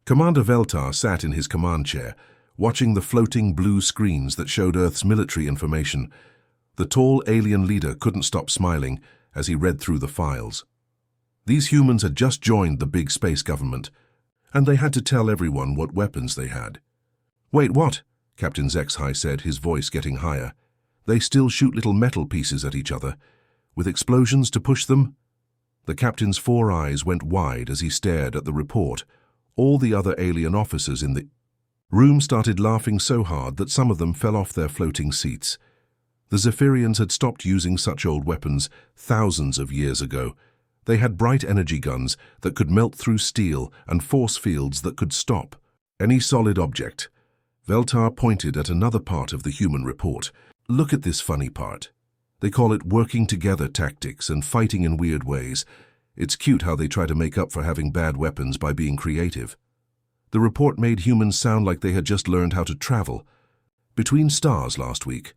Commander Veltar sat in his command chair, watching the floating blue screens that showed Earth's military information. The tall alien leader couldn't stop smiling as he read through the files. These humans had just joined the big space government, and they had to tell everyone what weapons they had. "Wait, what?" Captain Zexhai said, his voice getting higher. "They still shoot little metal pieces at each other, with explosions to push them?" The captain's 4 eyes went wide as he stared at the report. All the other alien officers in the room started laughing so hard that some of them fell off their floating seats. The Zephyrians had stopped using such old weapons thousands of years ago. They had bright energy guns that could melt through steel and force fields that could stop any solid object. Veltar pointed at another part of the human report. "Look at this funny part. They call it working together tactics and fighting in weird ways. It's cute how they try to make up for having bad weapons by being creative." The report made humans sound like they had just learned how to travel between stars last week.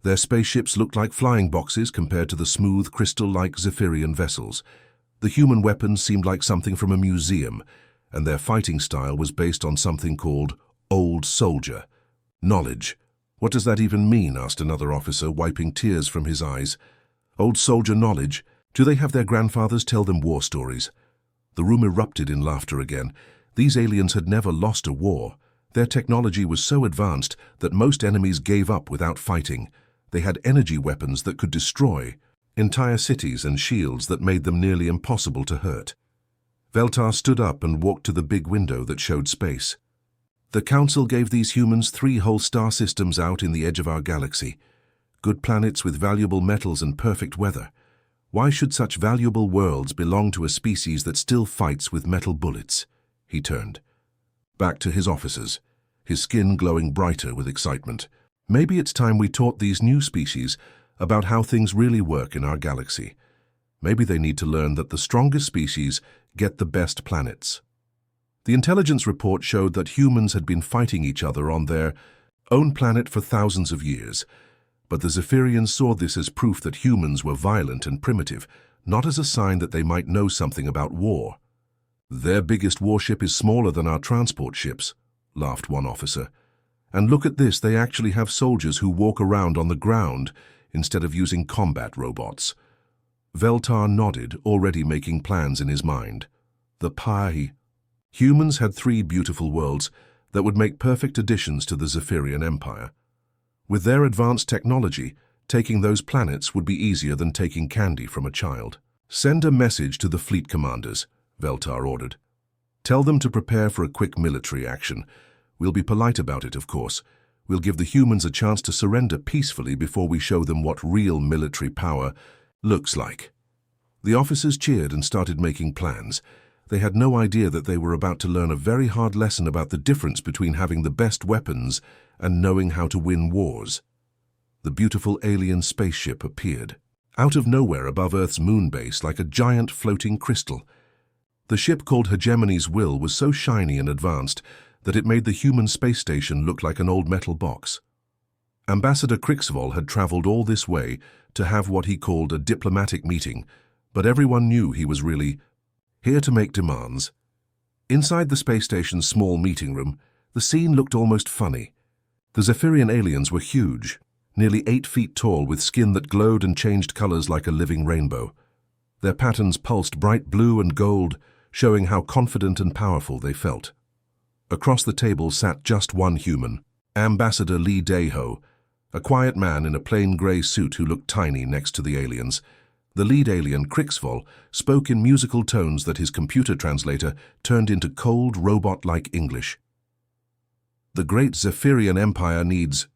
Their spaceships looked like flying boxes compared to the smooth, crystal-like Zephyrian vessels. The human weapons seemed like something from a museum, and their fighting style was based on something called old soldier knowledge. "What does that even mean?" asked another officer, wiping tears from his eyes. "Old soldier knowledge? Do they have their grandfathers tell them war stories?" The room erupted in laughter again. These aliens had never lost a war. Their technology was so advanced that most enemies gave up without fighting. They had energy weapons that could destroy entire cities and shields that made them nearly impossible to hurt. Veltar stood up and walked to the big window that showed space. "The Council gave these humans 3 whole star systems out in the edge of our galaxy. Good planets with valuable metals and perfect weather. Why should such valuable worlds belong to a species that still fights with metal bullets?" He turned back to his officers, his skin glowing brighter with excitement. "Maybe it's time we taught these new species about how things really work in our galaxy. Maybe they need to learn that the strongest species get the best planets." The intelligence report showed that humans had been fighting each other on their own planet for thousands of years, but the Zephyrians saw this as proof that humans were violent and primitive, not as a sign that they might know something about war. "Their biggest warship is smaller than our transport ships," laughed one officer. "And look at this, they actually have soldiers who walk around on the ground instead of using combat robots." Veltar nodded, already making plans in his mind. The pie. Humans had 3 beautiful worlds that would make perfect additions to the Zephyrian Empire. With their advanced technology, taking those planets would be easier than taking candy from a child. "Send a message to the fleet commanders," Veltar ordered. "Tell them to prepare for a quick military action. We'll be polite about it, of course. We'll give the humans a chance to surrender peacefully before we show them what real military power looks like." The officers cheered and started making plans. They had no idea that they were about to learn a very hard lesson about the difference between having the best weapons and knowing how to win wars. The beautiful alien spaceship appeared out of nowhere above Earth's moon base like a giant floating crystal. The ship, called Hegemony's Will, was so shiny and advanced that it made the human space station look like an old metal box. Ambassador Krixval had traveled all this way to have what he called a diplomatic meeting, but everyone knew he was really here to make demands. Inside the space station's small meeting room, the scene looked almost funny. The Zephyrian aliens were huge, nearly 8 feet tall, with skin that glowed and changed colors like a living rainbow. Their patterns pulsed bright blue and gold, showing how confident and powerful they felt. Across the table sat just one human, Ambassador Lee Daeho, a quiet man in a plain gray suit who looked tiny next to the aliens. The lead alien, Krixval, spoke in musical tones that his computer translator turned into cold, robot-like English. "The great Zephyrian Empire needs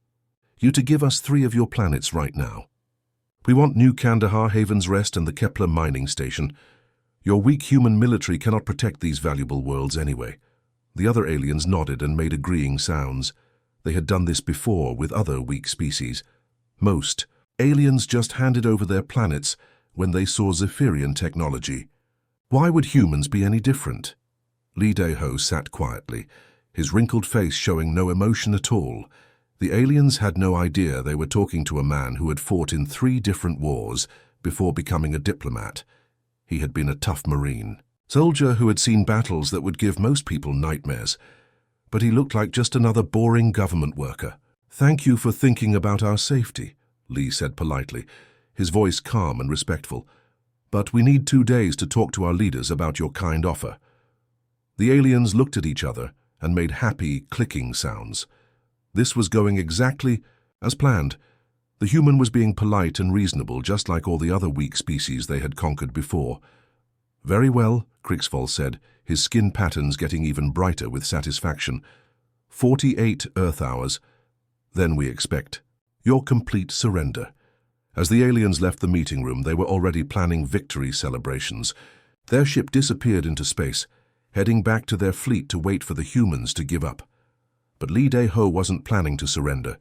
you to give us 3 of your planets right now. We want New Kandahar, Haven's Rest, and the Kepler mining station. Your weak human military cannot protect these valuable worlds anyway." The other aliens nodded and made agreeing sounds. They had done this before with other weak species. Most aliens just handed over their planets when they saw Zephyrian technology. Why would humans be any different? Lee Daeho sat quietly, his wrinkled face showing no emotion at all. The aliens had no idea they were talking to a man who had fought in 3 different wars before becoming a diplomat. He had been a tough Marine. Soldier who had seen battles that would give most people nightmares. But he looked like just another boring government worker. "Thank you for thinking about our safety," Lee said politely, his voice calm and respectful. "But we need 2 days to talk to our leaders about your kind offer." The aliens looked at each other and made happy, clicking sounds. This was going exactly as planned. The human was being polite and reasonable, just like all the other weak species they had conquered before. "Very well," Krixvoll said, his skin patterns getting even brighter with satisfaction. 48 Earth hours. Then we expect your complete surrender." As the aliens left the meeting room, they were already planning victory celebrations. Their ship disappeared into space, heading back to their fleet to wait for the humans to give up. But Lee Dae-ho wasn't planning to surrender.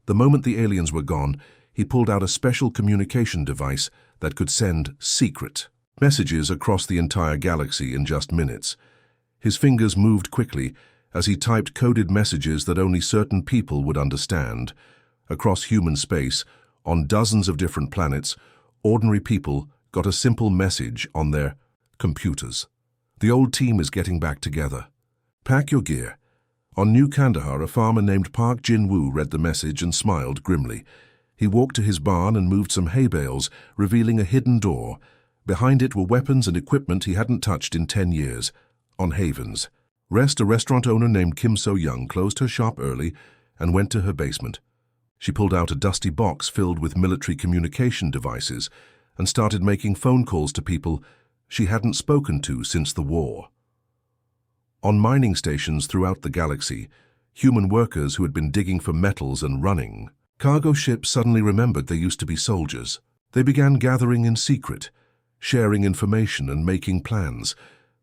The moment the aliens were gone, he pulled out a special communication device that could send secret messages across the entire galaxy in just minutes. His fingers moved quickly as he typed coded messages that only certain people would understand. Across human space, on dozens of different planets, ordinary people got a simple message on their computers. "The old team is getting back together. Pack your gear." On New Kandahar, a farmer named Park Jin-woo read the message and smiled grimly. He walked to his barn and moved some hay bales, revealing a hidden door. Behind it were weapons and equipment he hadn't touched in 10 years. On Havens. A restaurant owner named Kim So-young, closed her shop early and went to her basement. She pulled out a dusty box filled with military communication devices and started making phone calls to people she hadn't spoken to since the war. On mining stations throughout the galaxy, human workers who had been digging for metals and running cargo ships suddenly remembered they used to be soldiers. They began gathering in secret, sharing information and making plans.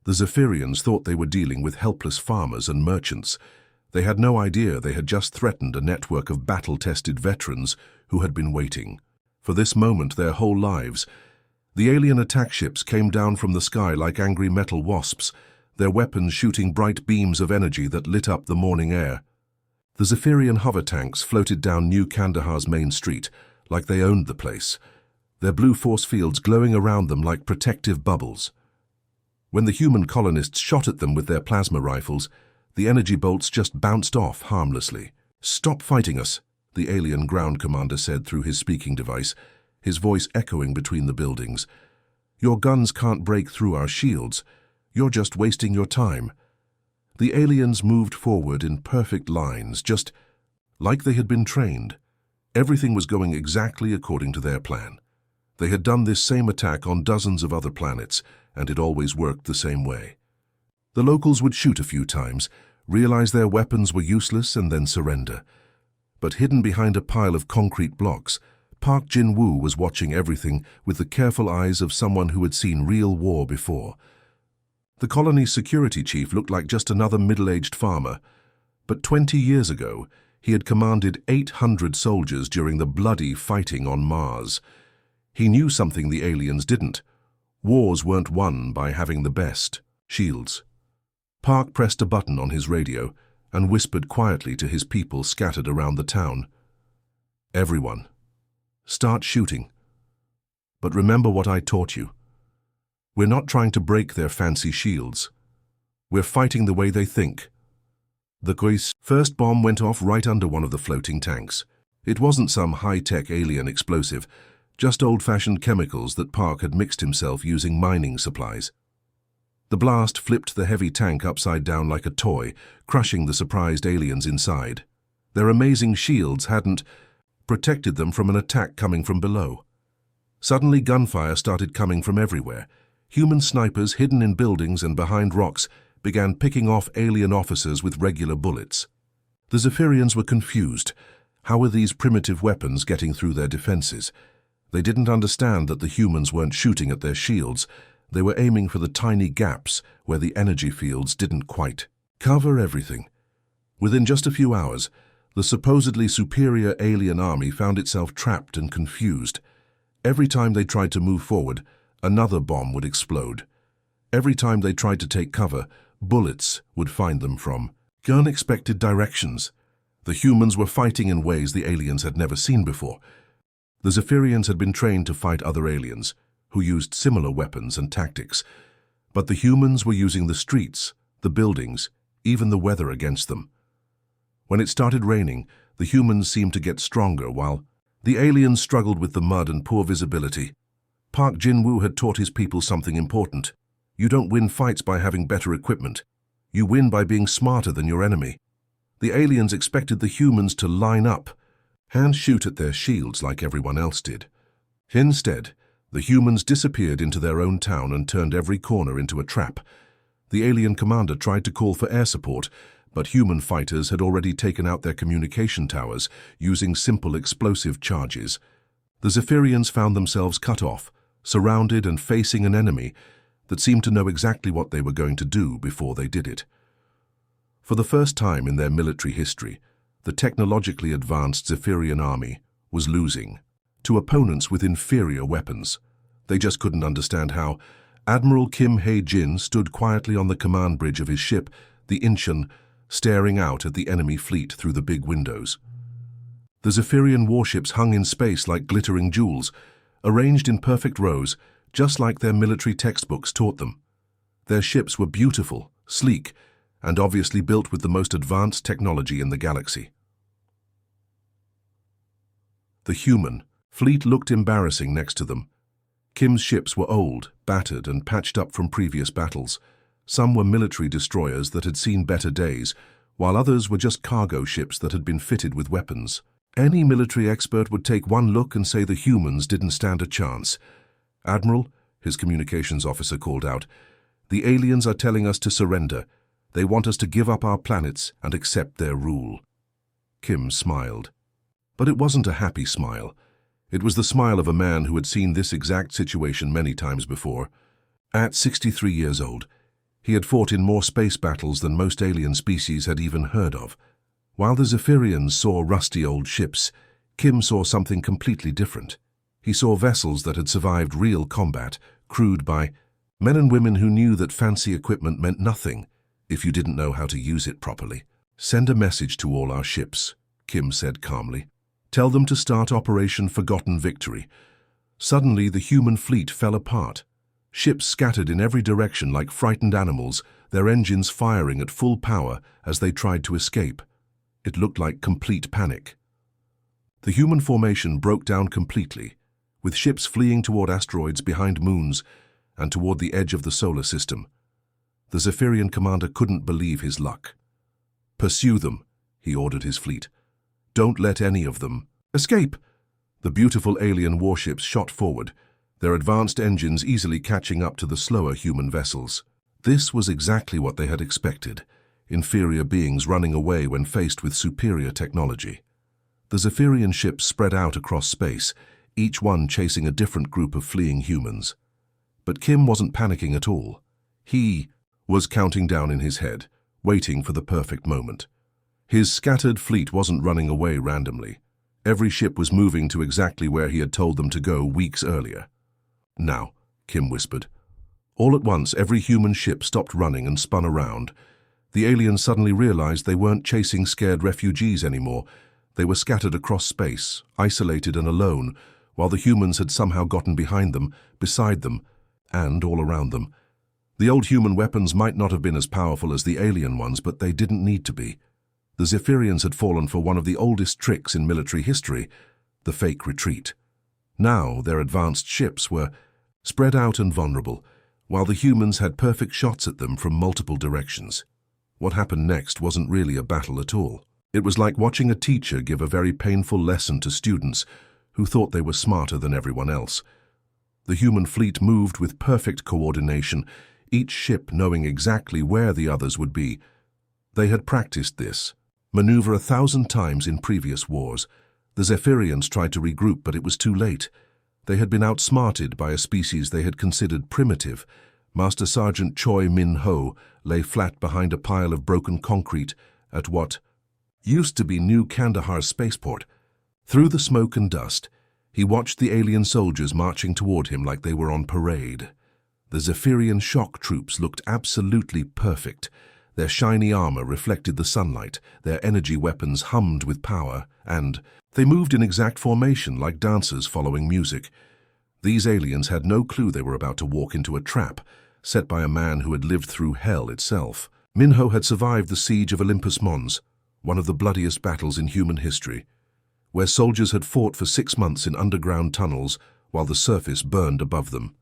The Zephyrians thought they were dealing with helpless farmers and merchants. They had no idea they had just threatened a network of battle-tested veterans who had been waiting for this moment their whole lives. The alien attack ships came down from the sky like angry metal wasps, their weapons shooting bright beams of energy that lit up the morning air. The Zephyrian hover tanks floated down New Kandahar's main street like they owned the place, their blue force fields glowing around them like protective bubbles. When the human colonists shot at them with their plasma rifles, the energy bolts just bounced off harmlessly. "Stop fighting us," the alien ground commander said through his speaking device, his voice echoing between the buildings. "Your guns can't break through our shields. You're just wasting your time." The aliens moved forward in perfect lines, just like they had been trained. Everything was going exactly according to their plan. They had done this same attack on dozens of other planets, and it always worked the same way. The locals would shoot a few times, realize their weapons were useless, and then surrender. But hidden behind a pile of concrete blocks, Park Jin-woo was watching everything with the careful eyes of someone who had seen real war before. The colony's security chief looked like just another middle-aged farmer, but 20 years ago, he had commanded 800 soldiers during the bloody fighting on Mars. He knew something the aliens didn't. Wars weren't won by having the best shields. Park pressed a button on his radio and whispered quietly to his people scattered around the town. "Everyone, start shooting. But remember what I taught you. We're not trying to break their fancy shields. We're fighting the way they think." The first bomb went off right under one of the floating tanks. It wasn't some high-tech alien explosive, just old-fashioned chemicals that Park had mixed himself using mining supplies. The blast flipped the heavy tank upside down like a toy, crushing the surprised aliens inside. Their amazing shields hadn't protected them from an attack coming from below. Suddenly, gunfire started coming from everywhere. Human snipers hidden in buildings and behind rocks began picking off alien officers with regular bullets. The Zephyrians were confused. How were these primitive weapons getting through their defenses? They didn't understand that the humans weren't shooting at their shields. They were aiming for the tiny gaps where the energy fields didn't quite cover everything. Within just a few hours, the supposedly superior alien army found itself trapped and confused. Every time they tried to move forward, another bomb would explode. Every time they tried to take cover, bullets would find them from unexpected directions. The humans were fighting in ways the aliens had never seen before. The Zephyrians had been trained to fight other aliens, who used similar weapons and tactics. But the humans were using the streets, the buildings, even the weather against them. When it started raining, the humans seemed to get stronger while the aliens struggled with the mud and poor visibility. Park Jin-woo had taught his people something important. You don't win fights by having better equipment. You win by being smarter than your enemy. The aliens expected the humans to line up and shoot at their shields like everyone else did. Instead, the humans disappeared into their own town and turned every corner into a trap. The alien commander tried to call for air support, but human fighters had already taken out their communication towers using simple explosive charges. The Zephyrians found themselves cut off, surrounded and facing an enemy that seemed to know exactly what they were going to do before they did it. For the first time in their military history, the technologically advanced Zephyrian army was losing to opponents with inferior weapons. They just couldn't understand how. Admiral Kim Hae-jin stood quietly on the command bridge of his ship, the Incheon, staring out at the enemy fleet through the big windows. The Zephyrian warships hung in space like glittering jewels, arranged in perfect rows, just like their military textbooks taught them. Their ships were beautiful, sleek, and obviously built with the most advanced technology in the galaxy. The human fleet looked embarrassing next to them. Kim's ships were old, battered, and patched up from previous battles. Some were military destroyers that had seen better days, while others were just cargo ships that had been fitted with weapons. Any military expert would take one look and say the humans didn't stand a chance. "Admiral," his communications officer called out, "the aliens are telling us to surrender. They want us to give up our planets and accept their rule." Kim smiled. But it wasn't a happy smile. It was the smile of a man who had seen this exact situation many times before. At 63 years old, he had fought in more space battles than most alien species had even heard of. While the Zephyrians saw rusty old ships, Kim saw something completely different. He saw vessels that had survived real combat, crewed by men and women who knew that fancy equipment meant nothing if you didn't know how to use it properly. "Send a message to all our ships," Kim said calmly. "Tell them to start Operation Forgotten Victory." Suddenly, the human fleet fell apart. Ships scattered in every direction like frightened animals, their engines firing at full power as they tried to escape. It looked like complete panic. The human formation broke down completely, with ships fleeing toward asteroids behind moons and toward the edge of the solar system. The Zephyrian commander couldn't believe his luck. "Pursue them," he ordered his fleet. "Don't let any of them escape." The beautiful alien warships shot forward, their advanced engines easily catching up to the slower human vessels. This was exactly what they had expected, inferior beings running away when faced with superior technology. The Zephyrian ships spread out across space, each one chasing a different group of fleeing humans. But Kim wasn't panicking at all. He was counting down in his head, waiting for the perfect moment. His scattered fleet wasn't running away randomly. Every ship was moving to exactly where he had told them to go weeks earlier. "Now," Kim whispered. All at once, every human ship stopped running and spun around. The aliens suddenly realized they weren't chasing scared refugees anymore. They were scattered across space, isolated and alone, while the humans had somehow gotten behind them, beside them, and all around them. The old human weapons might not have been as powerful as the alien ones, but they didn't need to be. The Zephyrians had fallen for one of the oldest tricks in military history, the fake retreat. Now their advanced ships were spread out and vulnerable, while the humans had perfect shots at them from multiple directions. What happened next wasn't really a battle at all. It was like watching a teacher give a very painful lesson to students who thought they were smarter than everyone else. The human fleet moved with perfect coordination, each ship knowing exactly where the others would be. They had practiced this maneuver 1,000 times in previous wars. The Zephyrians tried to regroup, but it was too late. They had been outsmarted by a species they had considered primitive. Master Sergeant Choi Min-ho lay flat behind a pile of broken concrete at what used to be New Kandahar spaceport. Through the smoke and dust, he watched the alien soldiers marching toward him like they were on parade. The Zephyrian shock troops looked absolutely perfect. Their shiny armor reflected the sunlight, their energy weapons hummed with power, and they moved in exact formation like dancers following music. These aliens had no clue they were about to walk into a trap. set by a man who had lived through hell itself. Minho had survived the siege of Olympus Mons, one of the bloodiest battles in human history, where soldiers had fought for 6 months in underground tunnels while the surface burned above them.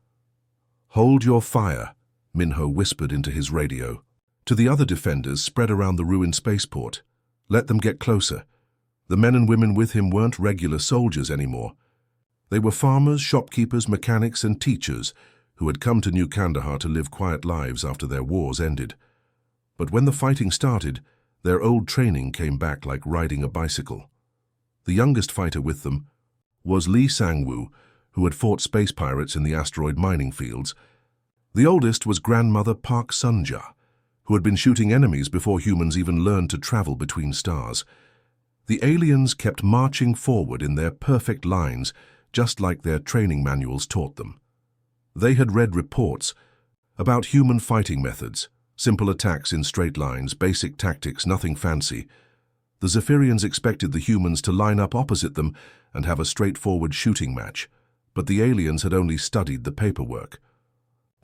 "Hold your fire," Minho whispered into his radio. To the other defenders spread around the ruined spaceport, "Let them get closer." The men and women with him weren't regular soldiers anymore. They were farmers, shopkeepers, mechanics, and teachers who had come to New Kandahar to live quiet lives after their wars ended. But when the fighting started, their old training came back like riding a bicycle. The youngest fighter with them was Lee Sang-woo, who had fought space pirates in the asteroid mining fields. The oldest was Grandmother Park Sun-ja, who had been shooting enemies before humans even learned to travel between stars. The aliens kept marching forward in their perfect lines, just like their training manuals taught them. They had read reports about human fighting methods, simple attacks in straight lines, basic tactics, nothing fancy. The Zephyrians expected the humans to line up opposite them and have a straightforward shooting match, but the aliens had only studied the paperwork.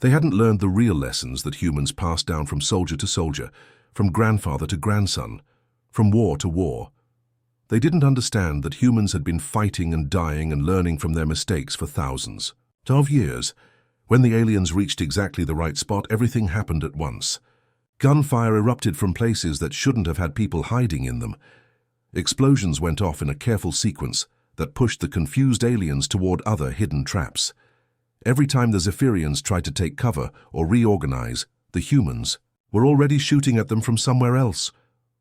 They hadn't learned the real lessons that humans passed down from soldier to soldier, from grandfather to grandson, from war to war. They didn't understand that humans had been fighting and dying and learning from their mistakes for thousands of years. When the aliens reached exactly the right spot, everything happened at once. Gunfire erupted from places that shouldn't have had people hiding in them. Explosions went off in a careful sequence that pushed the confused aliens toward other hidden traps. Every time the Zephyrians tried to take cover or reorganize, the humans were already shooting at them from somewhere else.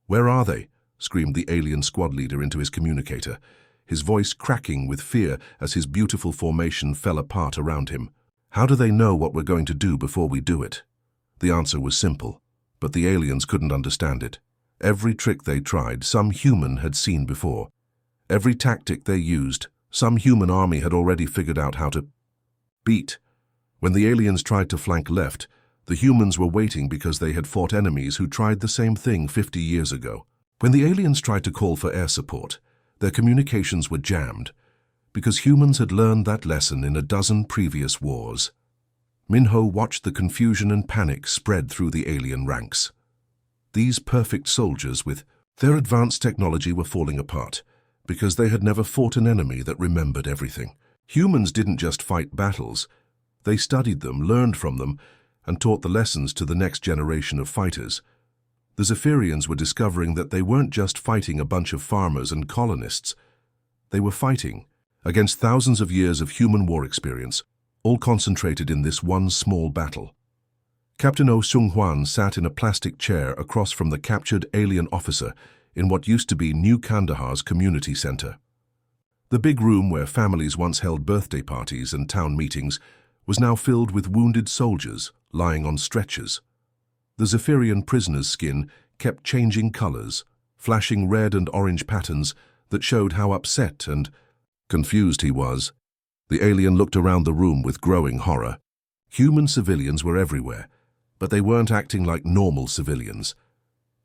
"Where are they?" screamed the alien squad leader into his communicator, his voice cracking with fear as his beautiful formation fell apart around him. "How do they know what we're going to do before we do it?" The answer was simple, but the aliens couldn't understand it. Every trick they tried, some human had seen before. Every tactic they used, some human army had already figured out how to beat. When the aliens tried to flank left, the humans were waiting because they had fought enemies who tried the same thing 50 years ago. When the aliens tried to call for air support, their communications were jammed, because humans had learned that lesson in a dozen previous wars. Minho watched the confusion and panic spread through the alien ranks. These perfect soldiers with their advanced technology were falling apart, because they had never fought an enemy that remembered everything. Humans didn't just fight battles. They studied them, learned from them, and taught the lessons to the next generation of fighters. The Zephyrians were discovering that they weren't just fighting a bunch of farmers and colonists. They were fighting against thousands of years of human war experience, all concentrated in this one small battle. Captain Oh Seung-hwan sat in a plastic chair across from the captured alien officer in what used to be New Kandahar's community center. The big room where families once held birthday parties and town meetings was now filled with wounded soldiers lying on stretchers. The Zephyrian prisoner's skin kept changing colors, flashing red and orange patterns that showed how upset and confused he was. The alien looked around the room with growing horror. Human civilians were everywhere, but they weren't acting like normal civilians.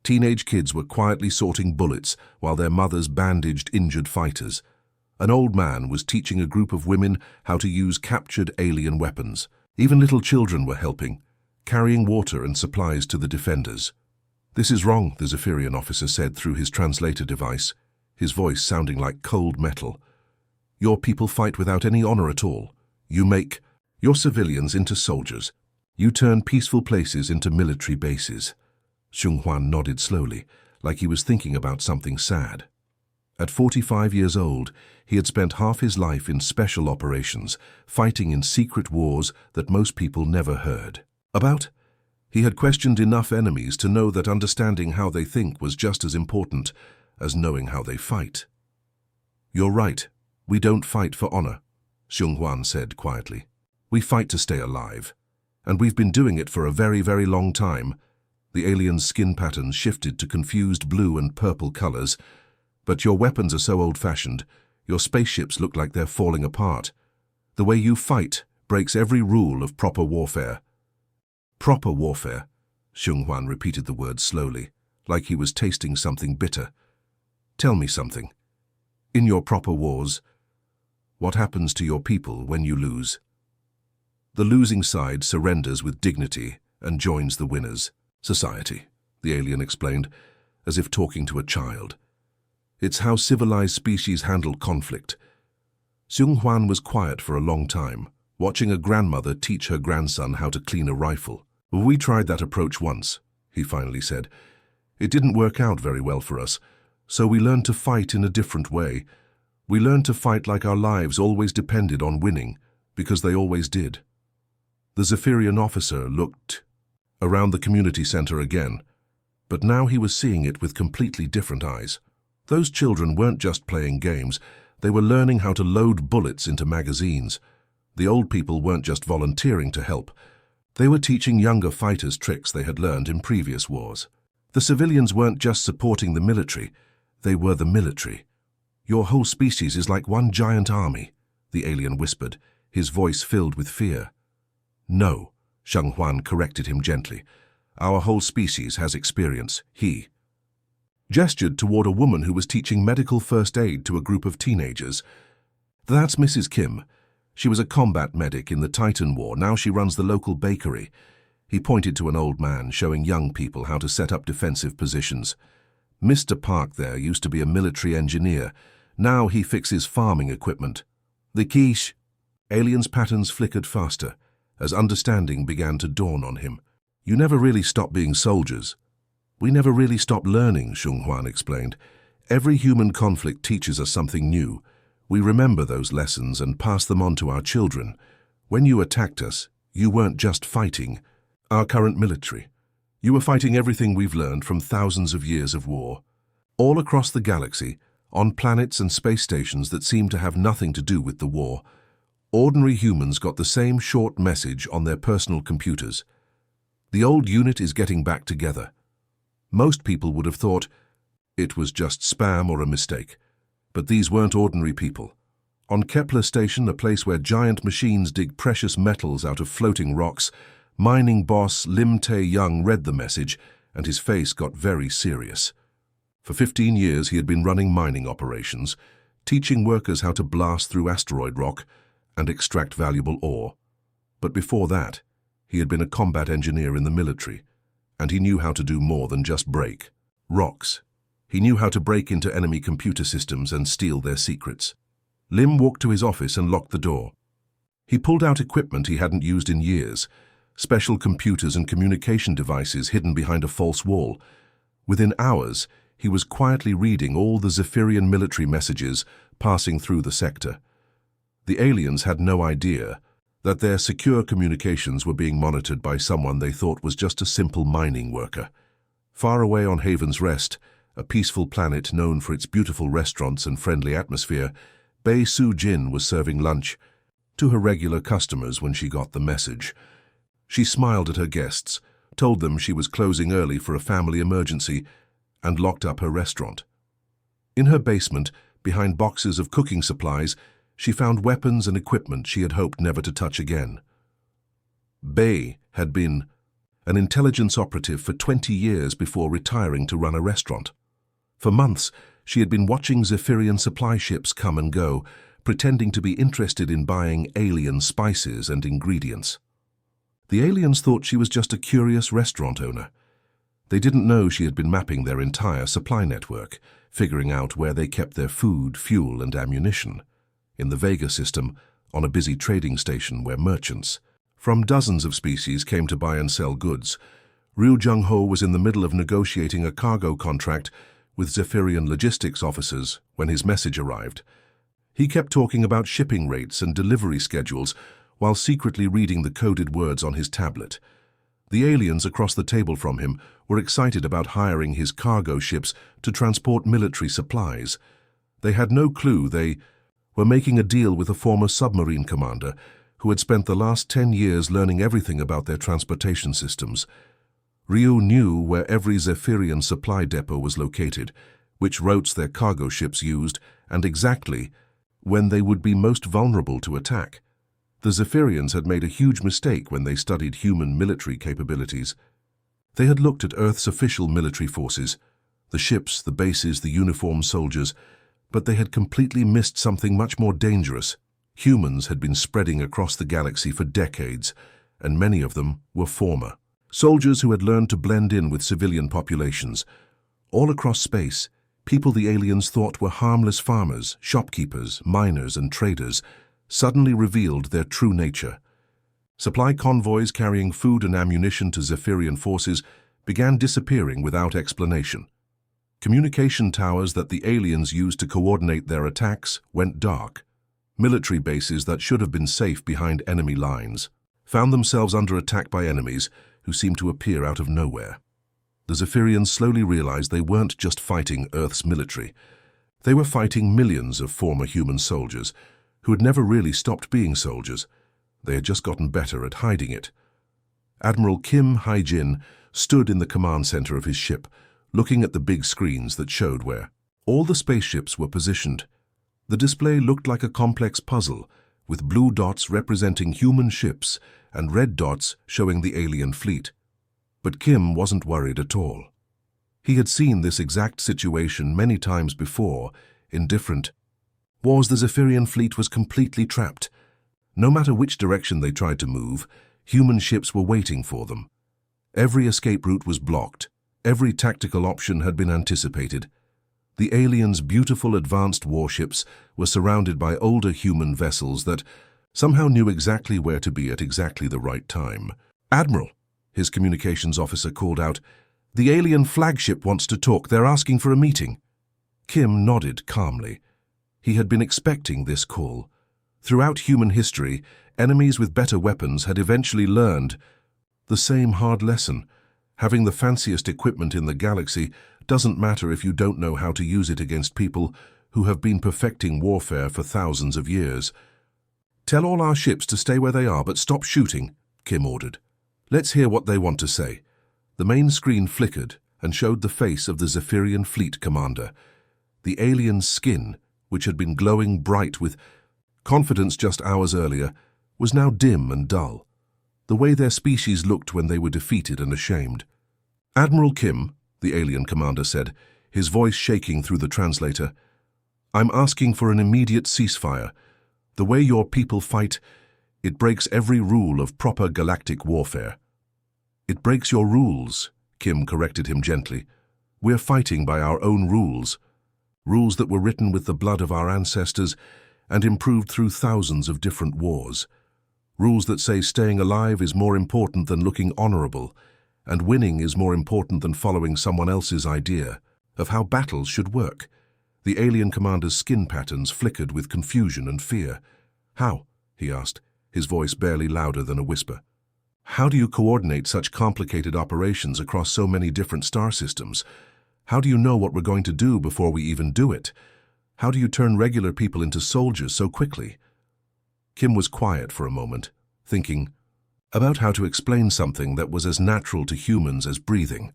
Teenage kids were quietly sorting bullets while their mothers bandaged injured fighters. An old man was teaching a group of women how to use captured alien weapons. Even little children were helping, carrying water and supplies to the defenders. "This is wrong," the Zephyrian officer said through his translator device, his voice sounding like cold metal. "Your people fight without any honor at all. You make your civilians into soldiers. You turn peaceful places into military bases." Seung-hwan nodded slowly, like he was thinking about something sad. At 45 years old, he had spent half his life in special operations, fighting in secret wars that most people never heard about. He had questioned enough enemies to know that understanding how they think was just as important as knowing how they fight. "You're right. We don't fight for honor," Seung-hwan said quietly. "We fight to stay alive. And we've been doing it for a very, very long time." The alien's skin patterns shifted to confused blue and purple colors. "But your weapons are so old-fashioned. Your spaceships look like they're falling apart. The way you fight breaks every rule of proper warfare." "Proper warfare," Seung-hwan repeated the word slowly, like he was tasting something bitter. "Tell me something. In your proper wars, what happens to your people when you lose?" The losing side surrenders with dignity and joins the winners. Society, the alien explained, as if talking to a child. It's how civilized species handle conflict. Seung Hwan was quiet for a long time, watching a grandmother teach her grandson how to clean a rifle. We tried that approach once, he finally said. It didn't work out very well for us, so we learned to fight in a different way. We learned to fight like our lives always depended on winning, because they always did. The Zephyrian officer looked around the community center again, but now he was seeing it with completely different eyes. Those children weren't just playing games, they were learning how to load bullets into magazines. The old people weren't just volunteering to help, they were teaching younger fighters tricks they had learned in previous wars. The civilians weren't just supporting the military, they were the military. Your whole species is like one giant army, the alien whispered, his voice filled with fear. No, Seung Hwan corrected him gently. Our whole species has experience, he gestured toward a woman who was teaching medical first aid to a group of teenagers. That's Mrs. Kim. She was a combat medic in the Titan War, now she runs the local bakery. He pointed to an old man, showing young people how to set up defensive positions. Mr. Park there used to be a military engineer, now he fixes farming equipment. The quiche. Alien's patterns flickered faster, as understanding began to dawn on him. You never really stop being soldiers. We never really stop learning, Seung Hwan explained. Every human conflict teaches us something new. We remember those lessons and pass them on to our children. When you attacked us, you weren't just fighting our current military. You were fighting everything we've learned from thousands of years of war. All across the galaxy, on planets and space stations that seem to have nothing to do with the war, ordinary humans got the same short message on their personal computers. The old unit is getting back together. Most people would have thought it was just spam or a mistake. But these weren't ordinary people. On Kepler Station, a place where giant machines dig precious metals out of floating rocks, mining boss Lim Tae-young read the message, and his face got very serious. For 15 years he had been running mining operations, teaching workers how to blast through asteroid rock and extract valuable ore. But before that, he had been a combat engineer in the military, and he knew how to do more than just break rocks. He knew how to break into enemy computer systems and steal their secrets. Lim walked to his office and locked the door. He pulled out equipment he hadn't used in years, special computers and communication devices hidden behind a false wall. Within hours, he was quietly reading all the Zephyrian military messages passing through the sector. The aliens had no idea that their secure communications were being monitored by someone they thought was just a simple mining worker. Far away on Haven's Rest, a peaceful planet known for its beautiful restaurants and friendly atmosphere, Bae Soo-jin was serving lunch to her regular customers when she got the message. She smiled at her guests, told them she was closing early for a family emergency, and locked up her restaurant. In her basement, behind boxes of cooking supplies, she found weapons and equipment she had hoped never to touch again. Bae had been an intelligence operative for 20 years before retiring to run a restaurant. For months, she had been watching Zephyrian supply ships come and go, pretending to be interested in buying alien spices and ingredients. The aliens thought she was just a curious restaurant owner. They didn't know she had been mapping their entire supply network, figuring out where they kept their food, fuel, and ammunition. In the Vega system, on a busy trading station where merchants from dozens of species came to buy and sell goods, Ryu Jung-ho was in the middle of negotiating a cargo contract with Zephyrian logistics officers when his message arrived. He kept talking about shipping rates and delivery schedules while secretly reading the coded words on his tablet. The aliens across the table from him were excited about hiring his cargo ships to transport military supplies. They had no clue they were making a deal with a former submarine commander who had spent the last 10 years learning everything about their transportation systems. Ryu knew where every Zephyrian supply depot was located, which routes their cargo ships used, and exactly when they would be most vulnerable to attack. The Zephyrians had made a huge mistake when they studied human military capabilities. They had looked at Earth's official military forces, the ships, the bases, the uniformed soldiers, but they had completely missed something much more dangerous: Humans had been spreading across the galaxy for decades, and many of them were former soldiers who had learned to blend in with civilian populations. All across space, people the aliens thought were harmless farmers, shopkeepers, miners, and traders suddenly revealed their true nature. Supply convoys carrying food and ammunition to Zephyrian forces began disappearing without explanation. Communication towers that the aliens used to coordinate their attacks went dark. Military bases that should have been safe behind enemy lines found themselves under attack by enemies who seemed to appear out of nowhere. The Zephyrians slowly realized they weren't just fighting Earth's military. They were fighting millions of former human soldiers who had never really stopped being soldiers. They had just gotten better at hiding it. Admiral Kim Hae-jin stood in the command center of his ship, looking at the big screens that showed where all the spaceships were positioned. The display looked like a complex puzzle, with blue dots representing human ships and red dots showing the alien fleet. But Kim wasn't worried at all. He had seen this exact situation many times before in different wars. The Zephyrian fleet was completely trapped. No matter which direction they tried to move, human ships were waiting for them. Every escape route was blocked. Every tactical option had been anticipated. The aliens' beautiful advanced warships were surrounded by older human vessels that somehow knew exactly where to be at exactly the right time. "Admiral," his communications officer called out, "the alien flagship wants to talk. They're asking for a meeting." Kim nodded calmly. He had been expecting this call. Throughout human history, enemies with better weapons had eventually learned the same hard lesson. Having the fanciest equipment in the galaxy doesn't matter if you don't know how to use it against people who have been perfecting warfare for thousands of years. "Tell all our ships to stay where they are, but stop shooting," Kim ordered. "Let's hear what they want to say." The main screen flickered and showed the face of the Zephyrian fleet commander. The alien's skin, which had been glowing bright with confidence just hours earlier, was now dim and dull, the way their species looked when they were defeated and ashamed. "Admiral Kim," the alien commander said, his voice shaking through the translator, "I'm asking for an immediate ceasefire. The way your people fight, it breaks every rule of proper galactic warfare." "It breaks your rules," Kim corrected him gently. "We're fighting by our own rules, rules that were written with the blood of our ancestors and improved through thousands of different wars. Rules that say staying alive is more important than looking honorable, and winning is more important than following someone else's idea of how battles should work." The alien commander's skin patterns flickered with confusion and fear. "How?" he asked, his voice barely louder than a whisper. "How do you coordinate such complicated operations across so many different star systems? How do you know what we're going to do before we even do it? How do you turn regular people into soldiers so quickly?" Kim was quiet for a moment, thinking about how to explain something that was as natural to humans as breathing.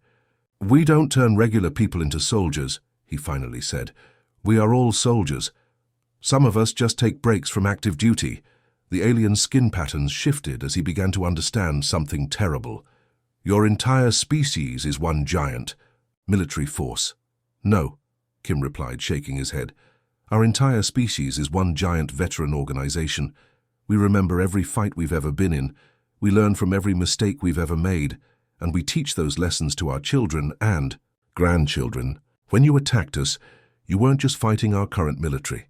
"We don't turn regular people into soldiers," he finally said. "We are all soldiers. Some of us just take breaks from active duty." The alien's skin patterns shifted as he began to understand something terrible. "Your entire species is one giant military force." "No," Kim replied, shaking his head. "Our entire species is one giant veteran organization. We remember every fight we've ever been in. We learn from every mistake we've ever made, and we teach those lessons to our children and grandchildren. When you attacked us, you weren't just fighting our current military.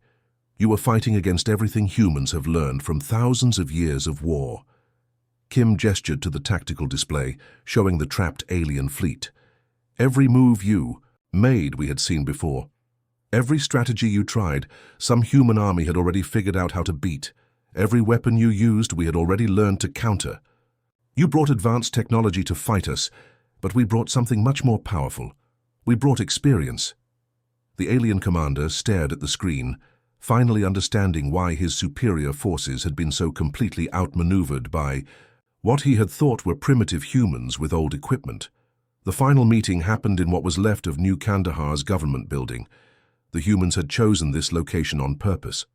You were fighting against everything humans have learned from thousands of years of war." Kim gestured to the tactical display, showing the trapped alien fleet. "Every move you made we had seen before. Every strategy you tried, some human army had already figured out how to beat. Every weapon you used, we had already learned to counter. You brought advanced technology to fight us, but we brought something much more powerful. We brought experience." The alien commander stared at the screen, finally understanding why his superior forces had been so completely outmaneuvered by what he had thought were primitive humans with old equipment. The final meeting happened in what was left of New Kandahar's government building. The humans had chosen this location on purpose.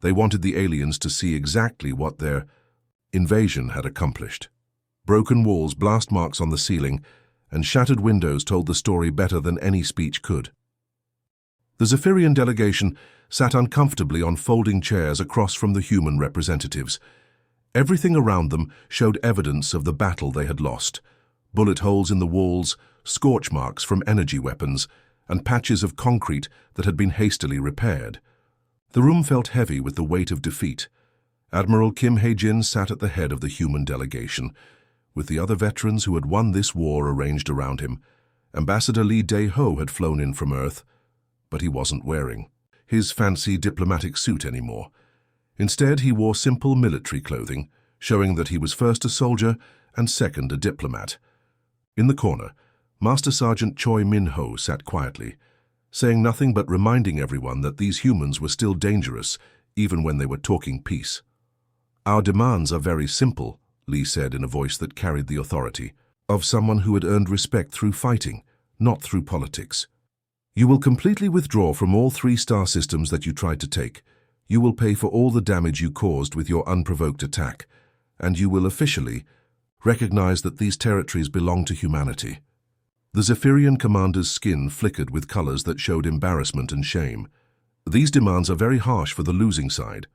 They wanted the aliens to see exactly what their invasion had accomplished. Broken walls, blast marks on the ceiling, and shattered windows told the story better than any speech could. The Zephyrian delegation sat uncomfortably on folding chairs across from the human representatives. Everything around them showed evidence of the battle they had lost. Bullet holes in the walls, scorch marks from energy weapons, and patches of concrete that had been hastily repaired. The room felt heavy with the weight of defeat. Admiral Kim Hae-jin sat at the head of the human delegation, with the other veterans who had won this war arranged around him. Ambassador Lee Dae-ho had flown in from Earth, but he wasn't wearing his fancy diplomatic suit anymore. Instead, he wore simple military clothing, showing that he was first a soldier and second a diplomat. In the corner, Master Sergeant Choi Min-ho sat quietly, saying nothing but reminding everyone that these humans were still dangerous, even when they were talking peace. "Our demands are very simple," Lee said in a voice that carried the authority of someone who had earned respect through fighting, not through politics. "You will completely withdraw from all 3 star systems that you tried to take. You will pay for all the damage you caused with your unprovoked attack, and you will officially recognize that these territories belong to humanity." The Zephyrian commander's skin flickered with colors that showed embarrassment and shame. "These demands are very harsh for the losing side."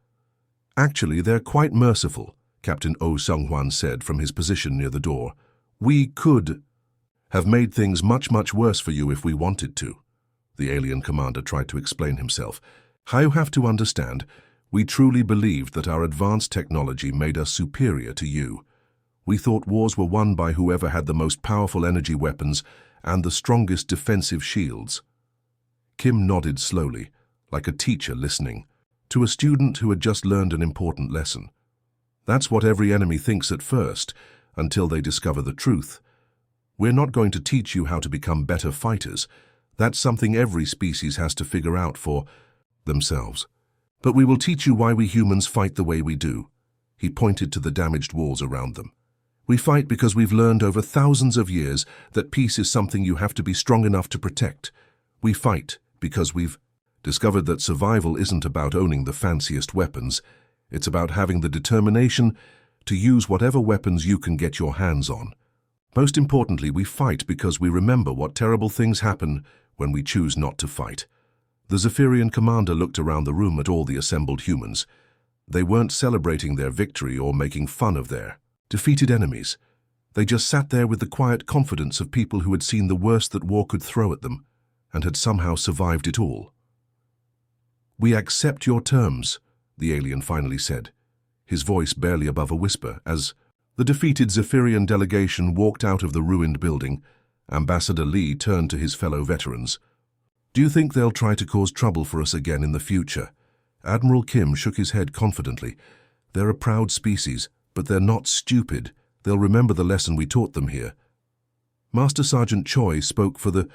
"Actually, they're quite merciful," Captain Oh Sung-hwan said from his position near the door. "We could have made things much, much worse for you if we wanted to." The alien commander tried to explain himself. "You have to understand, we truly believed that our advanced technology made us superior to you. We thought wars were won by whoever had the most powerful energy weapons and the strongest defensive shields." Kim nodded slowly, like a teacher listening to a student who had just learned an important lesson. "That's what every enemy thinks at first, until they discover the truth. We're not going to teach you how to become better fighters. That's something every species has to figure out for themselves. But we will teach you why we humans fight the way we do." He pointed to the damaged walls around them. "We fight because we've learned over thousands of years that peace is something you have to be strong enough to protect. We fight because we've discovered that survival isn't about owning the fanciest weapons. It's about having the determination to use whatever weapons you can get your hands on. Most importantly, we fight because we remember what terrible things happen when we choose not to fight." The Zephyrian commander looked around the room at all the assembled humans. They weren't celebrating their victory or making fun of their defeated enemies. They just sat there with the quiet confidence of people who had seen the worst that war could throw at them and had somehow survived it all. "We accept your terms," the alien finally said, his voice barely above a whisper, as the defeated Zephyrian delegation walked out of the ruined building. Ambassador Lee turned to his fellow veterans. "Do you think they'll try to cause trouble for us again in the future?" Admiral Kim shook his head confidently. "They're a proud species, but they're not stupid. They'll remember the lesson we taught them here." Master Sergeant Choi spoke for the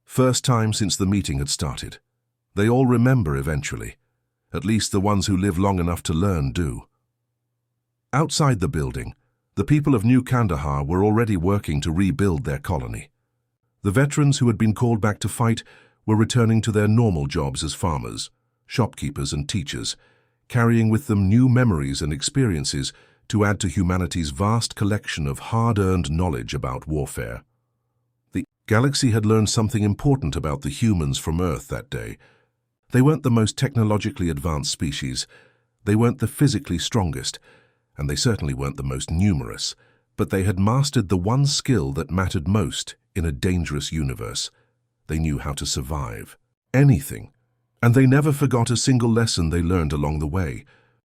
first time since the meeting had started. "They all remember eventually. At least the ones who live long enough to learn do." Outside the building, the people of New Kandahar were already working to rebuild their colony. The veterans who had been called back to fight were returning to their normal jobs as farmers, shopkeepers and teachers, carrying with them new memories and experiences to add to humanity's vast collection of hard-earned knowledge about warfare. The galaxy had learned something important about the humans from Earth that day. They weren't the most technologically advanced species, they weren't the physically strongest, and they certainly weren't the most numerous, but they had mastered the one skill that mattered most in a dangerous universe. They knew how to survive anything, and they never forgot a single lesson they learned along the way.